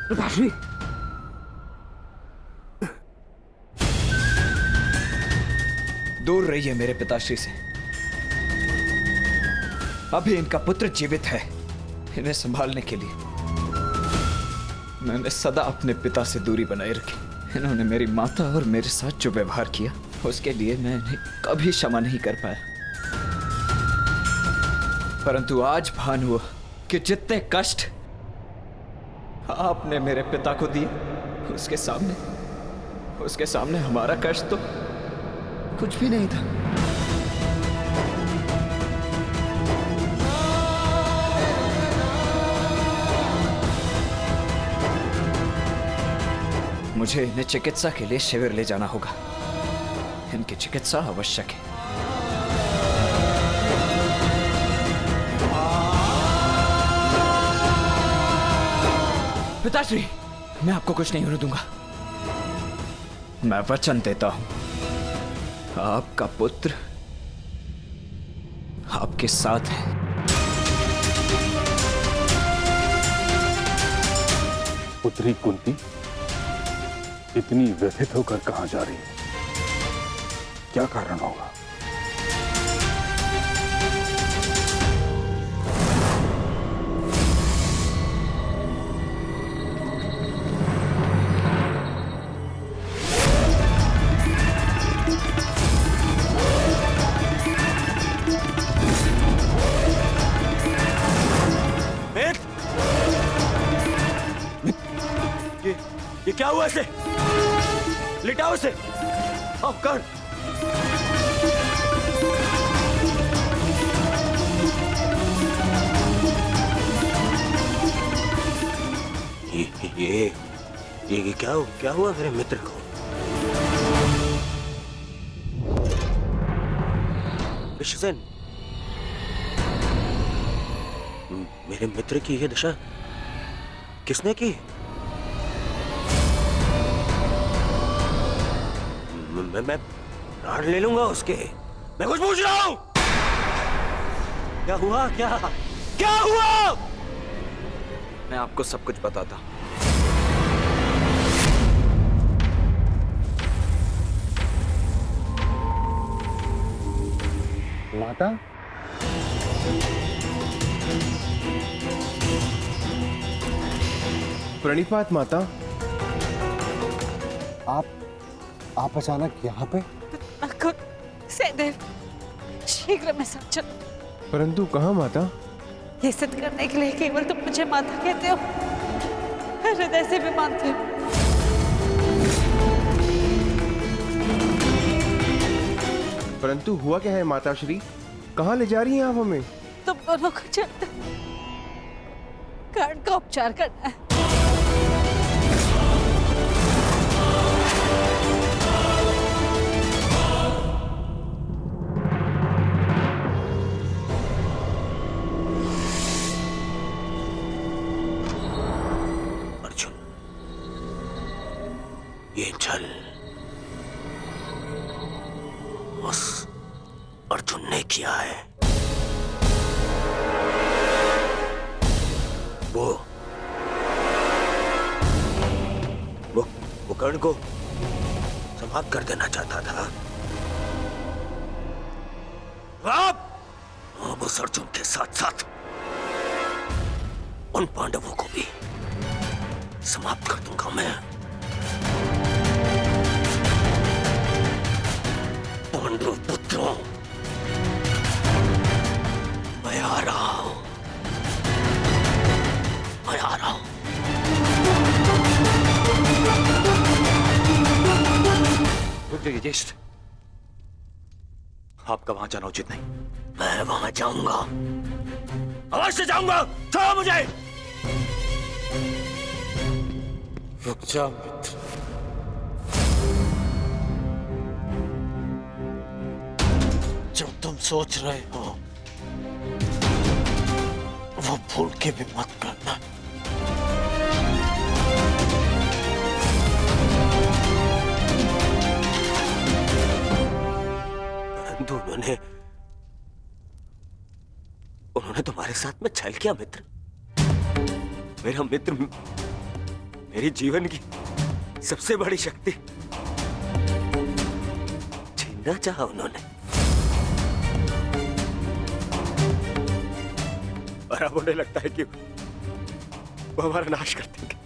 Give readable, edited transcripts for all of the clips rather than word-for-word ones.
पिताश्री, दूर रहिए मेरे पिताश्री से। अभी इनका पुत्र जीवित है। इन्हें संभालने के लिए मैंने सदा अपने पिता से दूरी बनाए रखी। इन्होंने मेरी माता और मेरे साथ जो व्यवहार किया, उसके लिए मैं इन्हें कभी क्षमा नहीं कर पाया। परंतु आज भान हुआ कि जितने कष्ट आपने मेरे पिता को दिए, उसके सामने हमारा कष्ट तो कुछ भी नहीं था। मुझे इन्हें चिकित्सा के लिए शिविर ले जाना होगा। इनकी चिकित्सा आवश्यक है। पिताश्री, मैं आपको कुछ नहीं होने दूंगा। मैं वचन देता हूं, आपका पुत्र आपके साथ है। पुत्री कुंती इतनी व्यथित होकर कहां जा रही है? क्या कारण होगा? ये क्या हुआ इसे? लिटाओ इसे। अब कर। ये क्या हुआ मेरे मित्र को? विश्वसेन, मेरे मित्र की यह दशा किसने की? मैं प्राण ले लूंगा उसके। मैं कुछ पूछ रहा हूं। क्या हुआ? क्या हुआ? मैं आपको सब कुछ बताता हूं। माता, प्रणिपात माता। आप अचानक यहाँ पे? सहदेव, शीघ्र में सब चलो। परंतु कहाँ माता? ये सिद्ध करने के लिए केवल तुम मुझे माता कहते हो, हृदय से भी मानते हो। परंतु हुआ क्या है माता श्री? कहाँ ले जा रही हैं आप हमें? तुम दोनों को चलते कर्ण का उपचार करना है। अर्जुन, ये छल उस अर्जुन ने किया है। वो कर्ण को समाप्त कर देना चाहता था। अब उस अर्जुन के साथ साथ उन पांडवों को भी समाप्त कर दूंगा मैं। पांडव पुत्रों, मैं आ रहा हूं। युधिष्ठिर, आपका वहां जाना उचित नहीं। मैं वहां जाऊंगा, अवश्य जाऊंगा। छोड़ो मुझे। रुक जा मित्र। जो तुम सोच रहे हो वो भूल के भी मत करना। परंतु उन्होंने तुम्हारे साथ में छल किया मित्र। मेरा मित्र मेरी जीवन की सबसे बड़ी शक्ति छीनना चाहा उन्होंने, और अब उन्हें लगता है कि वो हमारा नाश कर देंगे।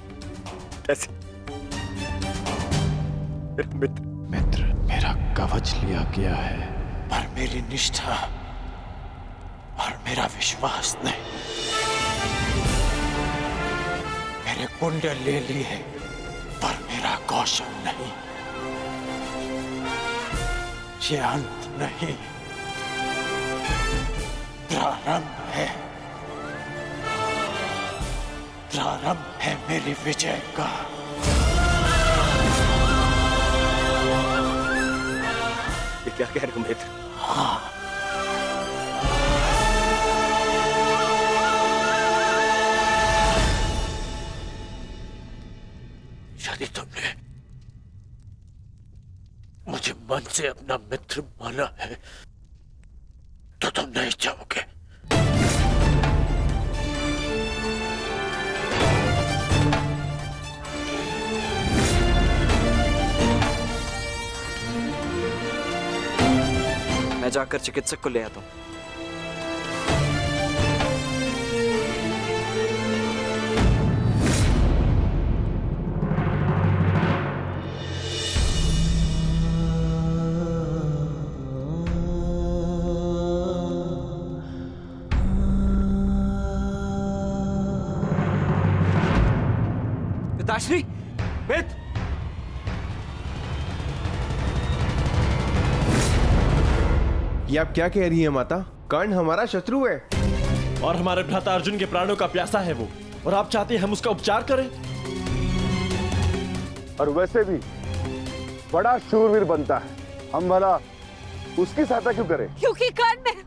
कैसे? मेरा मित्र, मेरा कवच लिया गया है, पर मेरी निष्ठा और मेरा विश्वास नहीं। मेरे कुंडल ले लिए, पर मेरा कौशल नहीं। ये अंत नहीं, प्रारंभ है। प्रारंभ है मेरी विजय का। ये क्या कह रहे हो मित्र? हाँ, यदि तुमने मुझे मन से अपना मित्र माना है तो तुम नहीं चाहोगे। मैं जाकर चिकित्सक को ले आता हूँ। पिताश्री, मित्र, ये आप क्या कह रही हैं माता? कर्ण हमारा शत्रु है और हमारे भ्राता अर्जुन के प्राणों का प्यासा है वो, और आप चाहते हैं हम उसका उपचार करें? और वैसे भी बड़ा शूरवीर बनता है, हम भला उसकी सहायता क्यों करें? क्योंकि कर्ण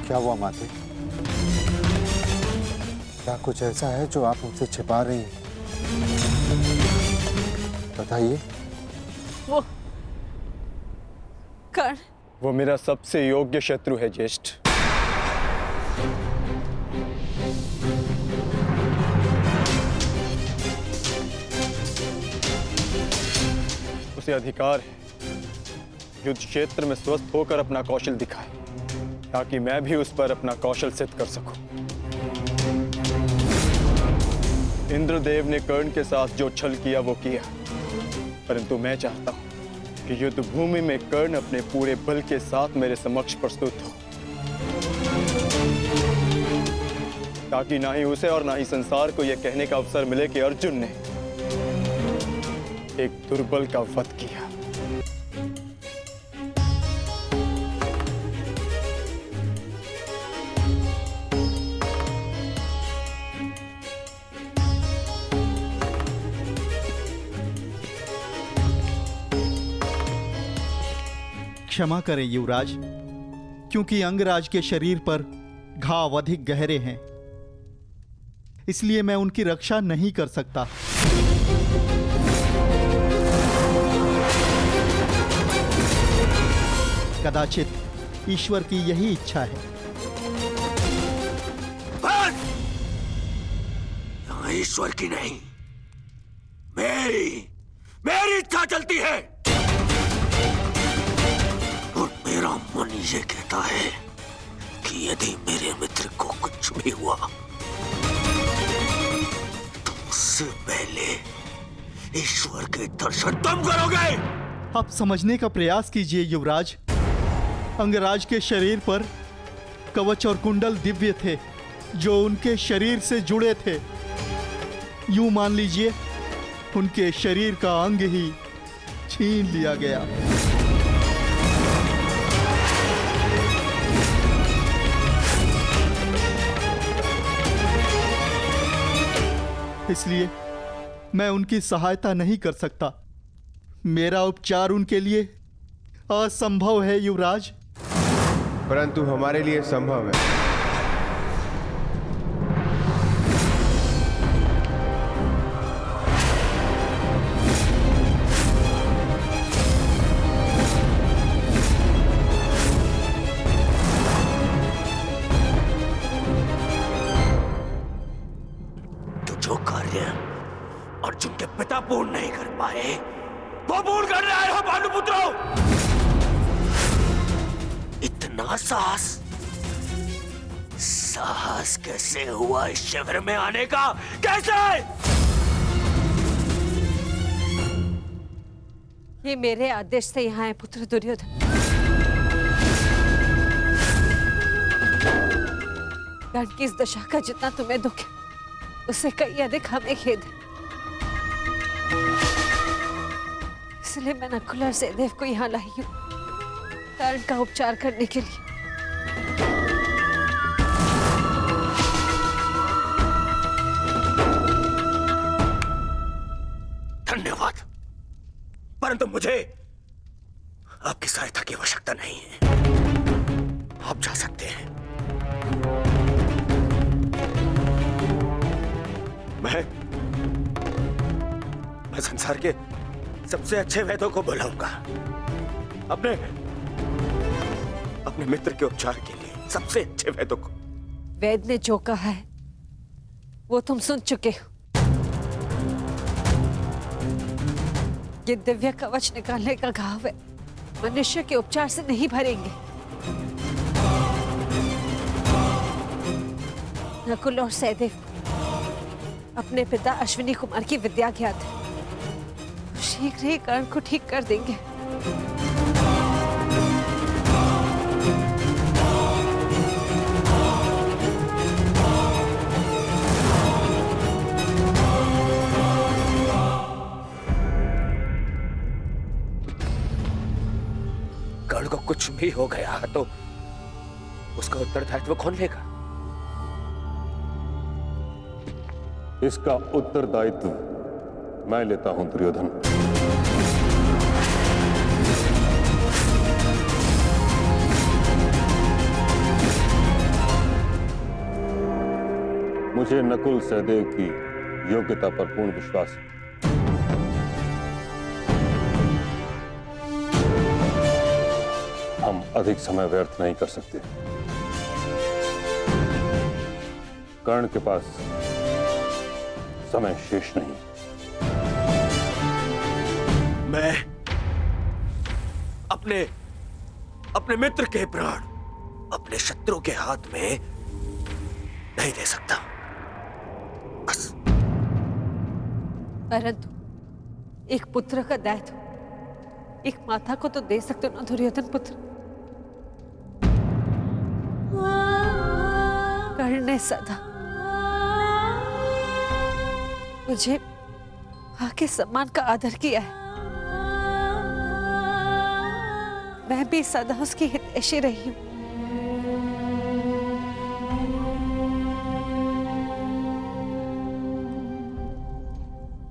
क्या हुआ माते? क्या कुछ ऐसा है जो आप हमसे छिपा रही हैं? बताइए। वो कर्ण, वो मेरा सबसे योग्य शत्रु है ज्येष्ठ। उसे अधिकार है युद्ध क्षेत्र में स्वस्थ होकर अपना कौशल दिखाए, ताकि मैं भी उस पर अपना कौशल सिद्ध कर सकूं। इंद्रदेव ने कर्ण के साथ जो छल किया वो किया, परंतु मैं चाहता हूं कि युद्ध भूमि में कर्ण अपने पूरे बल के साथ मेरे समक्ष प्रस्तुत हो, ताकि ना ही उसे और ना ही संसार को यह कहने का अवसर मिले कि अर्जुन ने एक दुर्बल का वध किया। क्षमा करें युवराज, क्योंकि अंगराज के शरीर पर घाव अधिक गहरे हैं, इसलिए मैं उनकी रक्षा नहीं कर सकता। कदाचित ईश्वर की यही इच्छा है। यहाँ ईश्वर की नहीं, मेरी इच्छा चलती है। और मेरा मन ये कहता है कि यदि मेरे मित्र को कुछ भी हुआ तो उससे पहले ईश्वर के दर्शन तुम करोगे। आप समझने का प्रयास कीजिए युवराज। अंगराज के शरीर पर कवच और कुंडल दिव्य थे, जो उनके शरीर से जुड़े थे। यूं मान लीजिए उनके शरीर का अंग ही छीन लिया गया। इसलिए मैं उनकी सहायता नहीं कर सकता। मेरा उपचार उनके लिए असंभव है युवराज। परंतु हमारे लिए संभव है। है वो पूर्ण कर रहे हो पांडुपुत्रों। इतना साहस कैसे हुआ इस शिविर में आने का? कैसे? ये मेरे आदेश से यहाँ है पुत्र दुर्योधन। कर्ण की इस दशा का जितना तुम्हें दुख है उससे कई अधिक हमें खेद है। इसलिए मैं नकुल और सहदेव को यहाँ लाई हूँ कर्ण का उपचार करने के लिए। धन्यवाद, परंतु मुझे आपकी सहायता की आवश्यकता नहीं है। आप जा सकते हैं। मैं संसार के सबसे अच्छे वैद्यों को बुलाऊंगा अपने मित्र के उपचार के लिए, सबसे अच्छे वैद्यों को। वैद्य ने जो कहा है वो तुम सुन चुके हो। ये दिव्य कवच निकालने का घाव है, मनुष्य के उपचार से नहीं भरेंगे। नकुल और सहदेव अपने पिता अश्विनी कुमार की विद्या ज्ञात है, शीघ्र ही कर्ण को ठीक कर देंगे। कर्ण को कुछ भी हो गया तो उसका उत्तरदायित्व कौन लेगा? इसका उत्तरदायित्व मैं लेता हूं दुर्योधन। मुझे नकुल सहदेव की योग्यता पर पूर्ण विश्वास है। हम अधिक समय व्यर्थ नहीं कर सकते। कर्ण के पास समय शेष नहीं। मैं अपने मित्र के प्राण अपने शत्रु के हाथ में नहीं दे सकता, बस। परंतु एक पुत्र का दायित्व एक माता को तो दे सकते हो ना दुर्योधन पुत्र। कर्ण ने सदा मुझे आके सम्मान का आदर किया है। मैं भी सदा उसकी हितैषी रही हूं।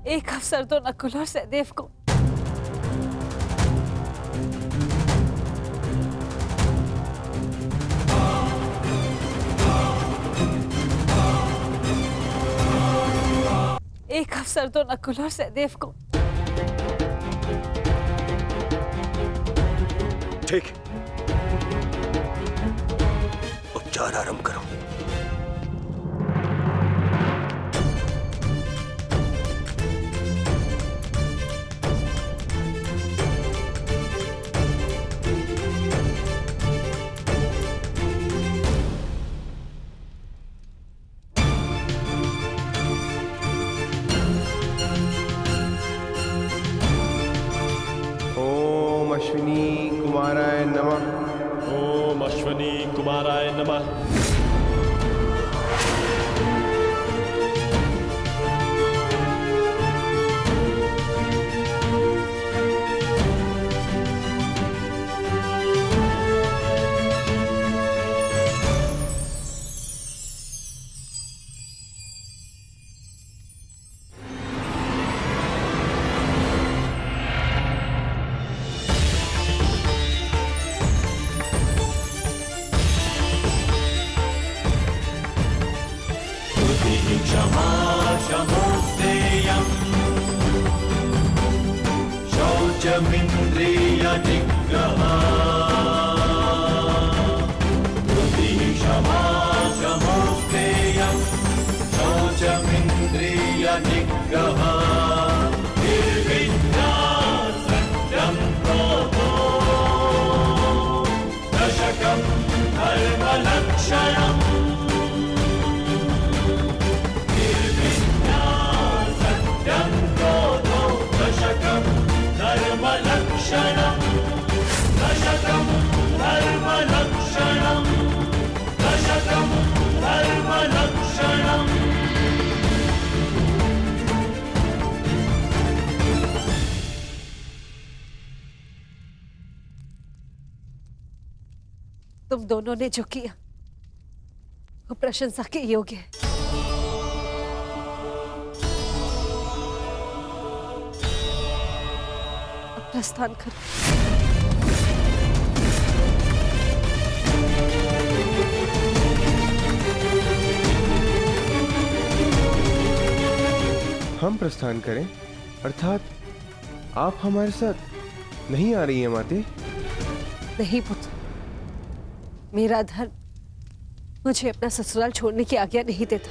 एक अवसर तो नकुल और सहदेव को ठीक, उपचार आरंभ करो। ओम अश्विनी कुमाराय नमः। ओम अश्विनी कुमाराय नमः। शौचमिन्द्रिय निग्रहा क्षमा शमोस्तेयम् शौचमिन्द्रिय निग्रहा निर्विघ्न तुम दोनों ने जो किया वो प्रशंसा के योग्य है। अब प्रस्थान करो। हम प्रस्थान करें अर्थात आप हमारे साथ नहीं आ रही हैं माते? नहीं पुत्र, मेरा धर्म मुझे अपना ससुराल छोड़ने की आज्ञा नहीं देता।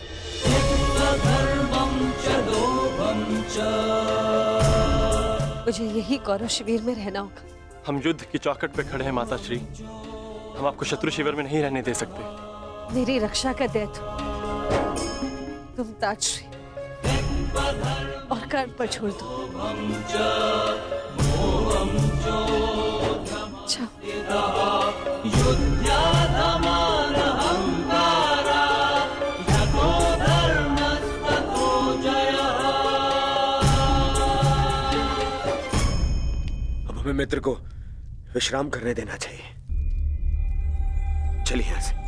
मुझे यही गौरव शिविर में रहना होगा। हम युद्ध की चौखट पे खड़े हैं माता श्री, हम आपको शत्रु शिविर में नहीं रहने दे सकते। मेरी रक्षा का दायित्व तुम ताजश्री और कर्ण पर छोड़ दो। अब हमें मित्र को विश्राम करने देना चाहिए। चलिए यहां से।